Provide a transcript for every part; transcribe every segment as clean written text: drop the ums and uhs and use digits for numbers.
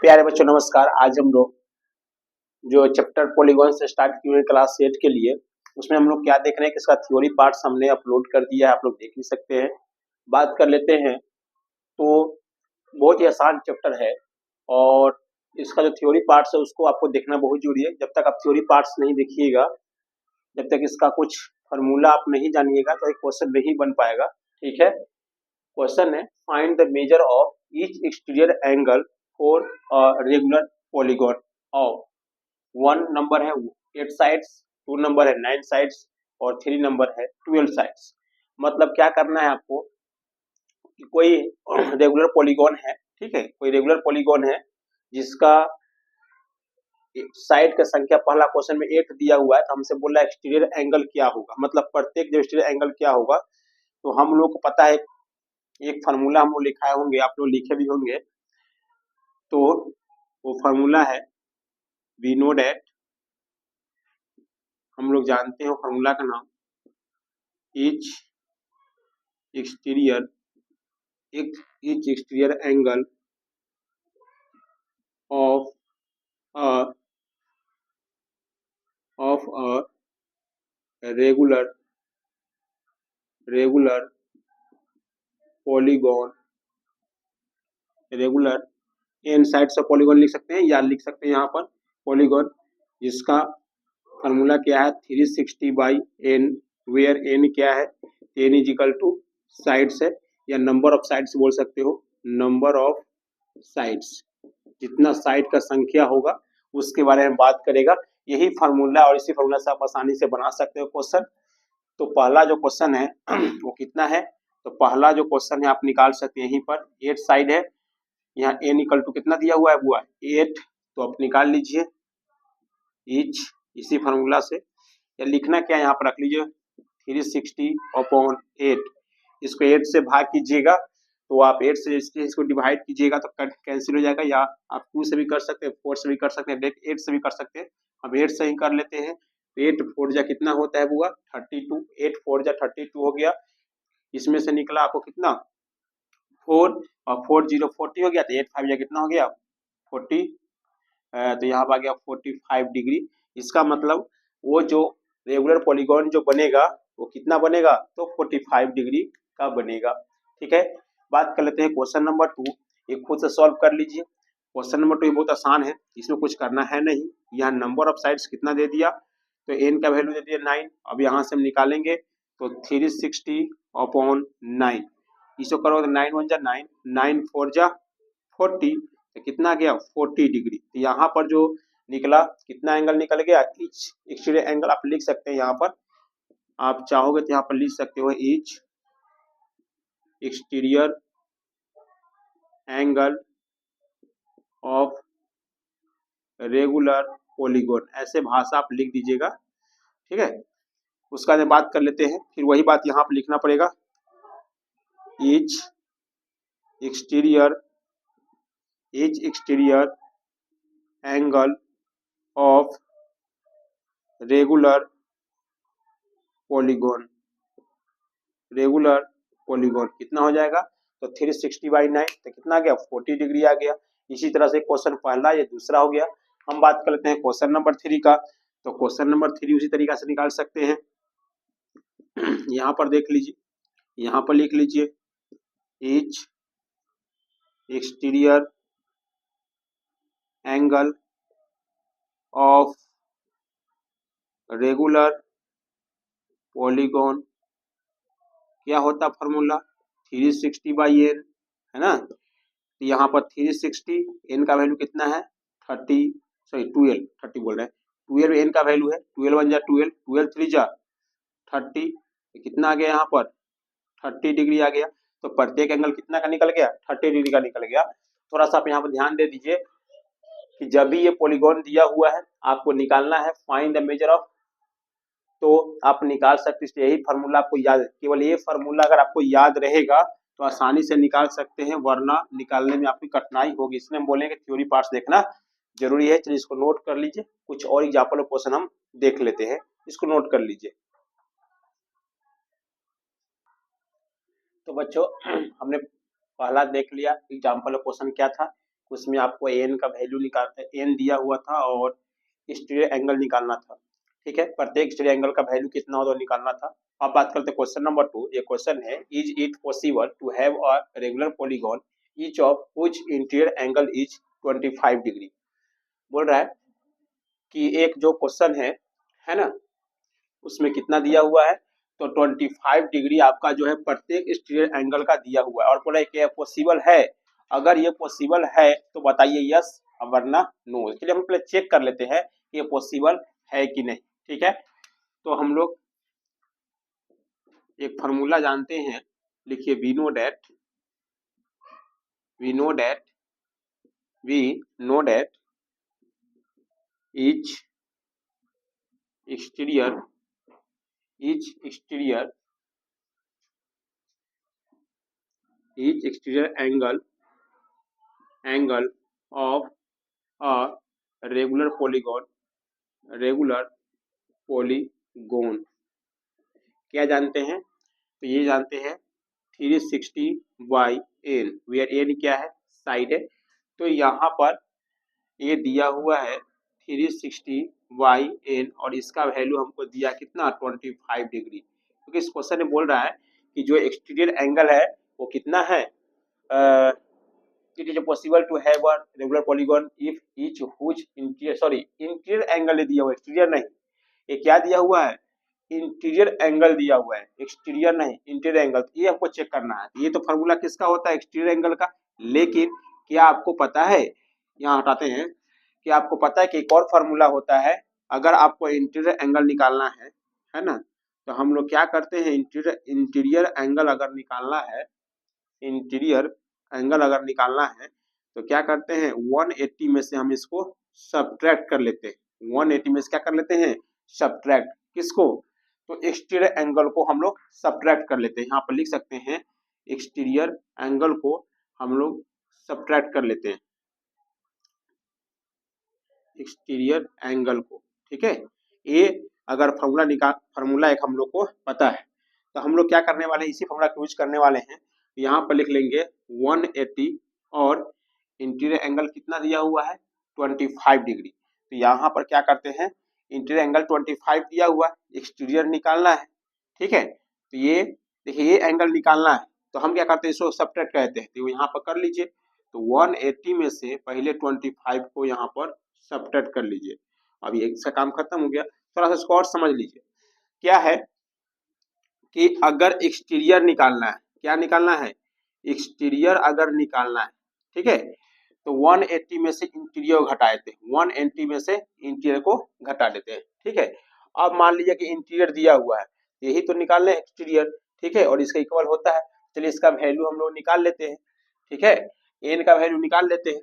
प्यारे बच्चों नमस्कार। आज हम लोग जो चैप्टर पॉलीगॉन से स्टार्ट किए हुए क्लास 8 के लिए उसमें हम लोग क्या देख रहे हैं कि इसका थ्योरी पार्ट्स हमने अपलोड कर दिया है, आप लोग देख भी सकते हैं। बात कर लेते हैं तो बहुत ही आसान चैप्टर है और इसका जो थ्योरी पार्ट्स है उसको आपको देखना बहुत जरूरी है। जब तक आप थ्योरी पार्ट्स नहीं देखिएगा, जब तक इसका कुछ फार्मूला आप नहीं जानिएगा तो एक क्वेश्चन नहीं बन पाएगा। ठीक है, क्वेश्चन है find the measure of each exterior angle for regular polygon of 1 number है 8 साइड्स, 2 नंबर है 9 साइड्स और 3 नंबर है 12 साइड्स। मतलब क्या करना है आपको कि कोई रेगुलर पॉलीगॉन है, ठीक है, कोई रेगुलर पॉलीगॉन है जिसका साइड का संख्या पहला क्वेश्चन में 8 दिया हुआ है, तो हमसे बोला एक्सटीरियर एंगल क्या होगा, मतलब प्रत्येक जो एक्सटीरियर एंगल क्या होगा। तो हम लोग को पता है एक फार्मूला हम लोग लिखाए होंगे, आप लोग लिखे भी होंगे। तो वो फार्मूला है वी नो डेट, हम लोग जानते हैं फार्मूला का नाम each exterior angle of a regular polygon, regular N side से पॉलीगॉन लिख सकते हैं या लिख सकते हैं यहाँ पर पॉलीगॉन जिसका फार्मूला क्या है 360/n, वेयर n क्या है, n is equal two sides है या नंबर ऑफ साइड्स बोल सकते हो, नंबर ऑफ साइड्स, जितना साइड का संख्या होगा उसके बारे में बात करेगा। यही फार्मूला और इसी फार्मूला से आप आसानी से बना सकते हो क्वेश्चन। तो पहला जो क्वेश्चन है वो कितना है, तो पहला जो क्वेश्चन है आप निकाल सकते हैं, यहीं पर 8 साइड है, यहाँ n इक्वल टू कितना दिया हुआ है बुआ 8, तो आप निकाल लीजिए ईच इसी फार्मूला से, या लिखना क्या है यहाँ पर रख लीजिए 360/8, इसको 8 से भाग कीजिएगा तो आप 8 से इसको डिवाइड कीजिएगा तो कैंसिल हो जाएगा, या आप 2 से भी कर सकते हैं, 4 से भी कर सकते हैं, 8 से भी कर सकते हैं। अब 8 से ही कर लेते हैं। 8 4 जा कितना होता है बुआ 32, 8 4 जा 32 हो गया। इसमें से निकला आपको कितना 4 और 4 0 40 हो गया, तो 8 5 जा कितना हो गया 40, तो यहाँ पर आ गया 45 डिग्री। इसका मतलब वो जो रेगुलर पॉलीगॉन जो बनेगा वो कितना बनेगा, तो 45 डिग्री का बनेगा। ठीक है, बात कर लेते हैं क्वेश्चन नंबर 2, ये खुद से सॉल्व कर लीजिए। क्वेश्चन नंबर 2 ये बहुत आसान है, इसमें कुछ करना है नहीं। यहाँ नंबर ऑफ साइड्स कितना दे दिया, तो n का वैल्यू दे दिया 9। अब यहाँ से हम निकालेंगे तो 360/9, इसको करोगे तो 9 1 जा 9, 9 4 जा 40, तो कितना गया 40 डिग्री। तो यहाँ पर जो निकला कितना एंगल निकल गया, ईच एक्सटीरियर एंगल आप लिख सकते हैं, यहाँ पर आप चाहोगे तो यहाँ पर लिख सकते हो each exterior angle of regular polygon, ऐसे भाषा आप लिख दीजिएगा। ठीक है, उसका बाद बात कर लेते हैं, फिर वही बात यहाँ पर लिखना पड़ेगा each exterior angle of regular polygon कितना हो जाएगा, तो 360/9, तो कितना आ गया 40 डिग्री आ गया। इसी तरह से क्वेश्चन पहला ये दूसरा हो गया। हम बात कर लेते हैं क्वेश्चन नंबर 3 का, तो क्वेश्चन नंबर 3 उसी तरीका से निकाल सकते हैं। यहाँ पर देख लीजिए, यहाँ पर लिख लीजिए each exterior angle of regular polygon, क्या होता फार्मूला 360/n है ना, तो यहाँ पर 360, n का वैल्यू कितना है 30 बोल रहे हैं, 12 n का वैल्यू है, 12 1 जा 12, 12 3 जा 30, कितना आ गया यहाँ पर 30 डिग्री आ गया। तो प्रत्येक एंगल कितना का निकल गया 30 डिग्री का निकल गया। थोड़ा सा आप यहाँ पर ध्यान दे दीजिए कि जब भी ये पॉलीगॉन दिया हुआ है आपको निकालना है फाइंड द मेजर ऑफ, तो आप निकाल सकते हैं। यही फार्मूला आपको याद, केवल ये फार्मूला अगर आपको याद रहेगा तो आसानी से निकाल सकते हैं, वरना निकालने में आपकी कठिनाई होगी। इसलिए हम बोलेंगे थ्योरी पार्ट्स देखना जरूरी है। चलिए इसको नोट कर लीजिए, कुछ और एग्जाम्पल ऑफ क्वेश्चन हम देख लेते हैं, इसको नोट कर लीजिए। तो बच्चों हमने पहला देख लिया एग्जाम्पल ऑफ क्वेश्चन क्या था, उसमें आपको एन का वैल्यू एन दिया हुआ था और स्टीरियर एंगल निकालना था। ठीक है, प्रत्येक स्टीरियर एंगल का वैल्यू कितना हो तो निकालना था। अब बात करते हैं क्वेश्चन नंबर 2। ये क्वेश्चन है, is it possible to have a regular polygon each of which interior angle is 25 degree. बोल रहा है कि एक जो क्वेश्चन है ना, उसमें कितना दिया हुआ है तो 25 डिग्री आपका जो है प्रत्येक स्टीरियर एंगल का दिया हुआ है और बोला कि पॉसिबल है। अगर ये पॉसिबल है तो बताइए यस, वरना नो। इसके लिए हम पहले चेक कर लेते हैं कि ये पॉसिबल है कि नहीं। ठीक है, तो हम लोग एक फॉर्मूला जानते हैं, लिखिए we know that each exterior angle of a regular polygon क्या जानते हैं तो ये जानते हैं 360 बाई एन, वेयर एन क्या है, साइड है। तो यहाँ पर ये दिया हुआ है 360 बाई एन और इसका वैल्यू हमको दिया कितना 25 डिग्री, क्योंकि इस क्वेश्चन में बोल रहा है कि जो एक्सटीरियर एंगल है वो कितना है, it is possible to have a regular polygon if each which interior angle दिया हुआ, एक्सटीरियर नहीं। ये क्या दिया हुआ है, इंटीरियर एंगल दिया हुआ है, एक्सटीरियर नहीं, इंटीरियर एंगल। ये आपको चेक करना है। ये तो फार्मूला किसका होता है, एक्सटीरियर एंगल का। लेकिन क्या आपको पता है, यहाँ हटाते हैं, कि आपको पता है कि एक और फार्मूला होता है अगर आपको इंटीरियर एंगल निकालना है ना, तो हम लोग क्या करते हैं, इंटीरियर एंगल अगर निकालना है तो क्या करते हैं 180 में से हम इसको सब्ट्रैक्ट कर लेते हैं। 180 में से क्या कर लेते हैं, सब्ट्रैक्ट, किसको, तो एक्सटीरियर एंगल को हम लोग सब्ट्रैक्ट कर लेते हैं। यहाँ पर लिख सकते हैं एक्सटीरियर एंगल को हम लोग सब्ट्रैक्ट कर लेते हैं, एक्सटीरियर एंगल को। ठीक है, ये अगर फार्मूला एक हम लोग को पता है तो हम लोग क्या करने वाले हैं, इसी फार्मूला को यूज करने वाले हैं। यहाँ पर लिख लेंगे 180 और इंटीरियर एंगल कितना दिया हुआ है 25 डिग्री। तो यहाँ पर क्या करते हैं, इंटीरियर एंगल 25 दिया हुआ है, एक्सटीरियर निकालना है। ठीक है, तो ये देखिए ये एंगल निकालना है तो हम क्या करते हैं, इसको सब्ट्रैक्ट कहते हैं। तो यहाँ पर कर लीजिए, तो 180 में से पहले 25 को यहाँ पर सब्ट्रैक्ट कर लीजिए। अब ये इसका काम खत्म हो गया। थोड़ा सा इसको और समझ लीजिए, क्या है कि अगर एक्सटीरियर निकालना है, क्या निकालना है, एक्सटीरियर अगर निकालना है, ठीक है, तो 180 में से इंटीरियर घटा देते हैं, 180 में से इंटीरियर को घटा देते हैं। ठीक है, अब मान लीजिए कि इंटीरियर दिया हुआ है, यही तो निकालना है एक्सटीरियर। ठीक है, और इसका इक्वल होता है, चलिए इसका वैल्यू हम लोग निकाल लेते हैं। ठीक है, एन का वैल्यू निकाल लेते हैं।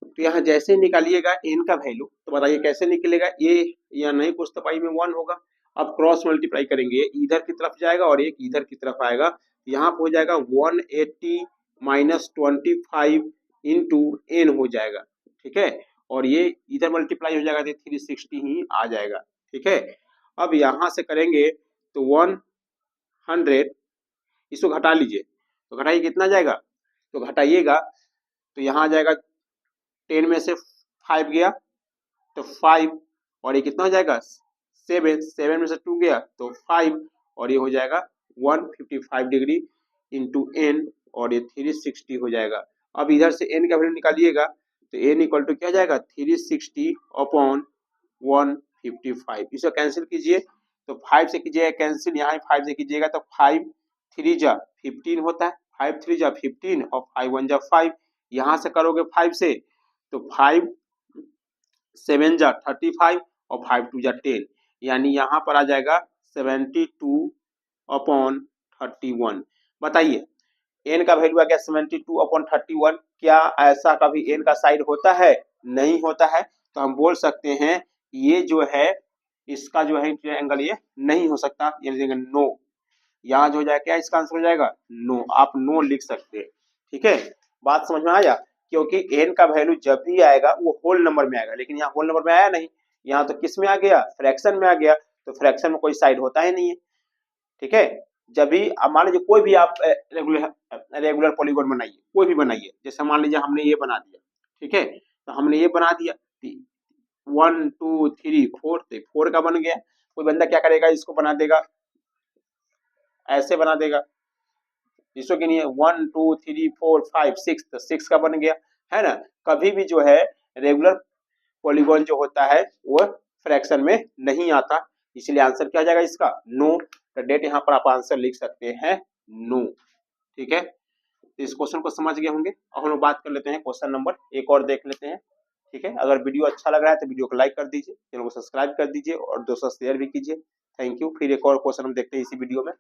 तो यहाँ जैसे निकालिएगा एन का वैल्यू, तो बताइए कैसे निकलेगा, ये या नहीं कुछ तो पाई में 1 होगा। अब क्रॉस मल्टीप्लाई करेंगे, इधर की तरफ जाएगा और एक इधर की तरफ आएगा, यहाँ हो जाएगा 180 माइनस 25 इंटू एन हो जाएगा। ठीक है, और ये इधर मल्टीप्लाई हो जाएगा तो 360 ही आ जाएगा। ठीक है, अब यहाँ से करेंगे तो 100, इसको घटा लीजिए, तो घटाइए कितना जाएगा, तो घटाइएगा तो यहाँ आ जाएगा 10 में से 5 गया तो 5 और ये कितना हो जाएगा 7 में से 2 गया तो 5 और ये हो जाएगा 155 डिग्री इंटू एन और ये 360 हो जाएगा। अब इधर से एन का वैल्यू निकालिएगा तो एन इक्वल टू क्या जाएगा 360 अपॉन 155। इसे कैंसिल कीजिए, तो 5 से कीजिएगा कैंसिल, यहाँ 5 से कीजिएगा तो 5 3 जा 15 होता है, 5 3 जा 15 और 5 1 जा 5। यहाँ से करोगे 5 से तो 5 7 जा 35 और 5 2 जा 10, यानी यहाँ पर आ जाएगा 72 अपॉन 31। बताइए एन का वैल्यू आ गया 72 अपॉन 31। क्या ऐसा कभी एन का साइड होता है, नहीं होता है। तो हम बोल सकते हैं ये जो है इसका जो है एंगल ये नहीं हो सकता, ये नो। यहाँ जो हो जाएगा क्या, इसका आंसर हो जाएगा नो, आप नो लिख सकते हैं। ठीक है, बात समझ में आया, क्योंकि एन का वैल्यू जब भी आएगा वो होल नंबर में आएगा, लेकिन यहाँ होल नंबर में आया नहीं, यहाँ तो किस में आ गया, फ्रैक्शन में आ गया, तो फ्रैक्शन में कोई साइड होता ही नहीं है। ठीक है, जब भी अब मान लीजिए कोई भी आप रेगुलर पॉलीगॉन बनाइए, कोई भी बनाइए, जैसे मान लीजिए हमने ये बना दिया, ठीक है, तो हमने ये बना दिया 1 2 3 4 से 4 का बन गया। कोई बंदा क्या करेगा, इसको बना देगा, ऐसे बना देगा, इसको कि नहीं 1 2 3 4 5 6, तो 6 का बन गया, है ना। कभी भी जो है रेगुलर पॉलीगॉन जो होता है वो फ्रैक्शन में नहीं आता, इसलिए आंसर क्या आ जाएगा इसका, नो। तो डेट यहाँ पर आप आंसर लिख सकते हैं नो, ठीक है। तो इस क्वेश्चन को समझ गए होंगे। अब हम लोग बात कर लेते हैं क्वेश्चन नंबर एक और देख लेते हैं, ठीक है। अगर वीडियो अच्छा लग रहा है तो वीडियो को लाइक कर दीजिए, चैनल को सब्सक्राइब कर दीजिए और दोस्तों शेयर भी कीजिए। Thank you. फिर एक और क्वेश्चन हम देखते हैं इसी वीडियो में।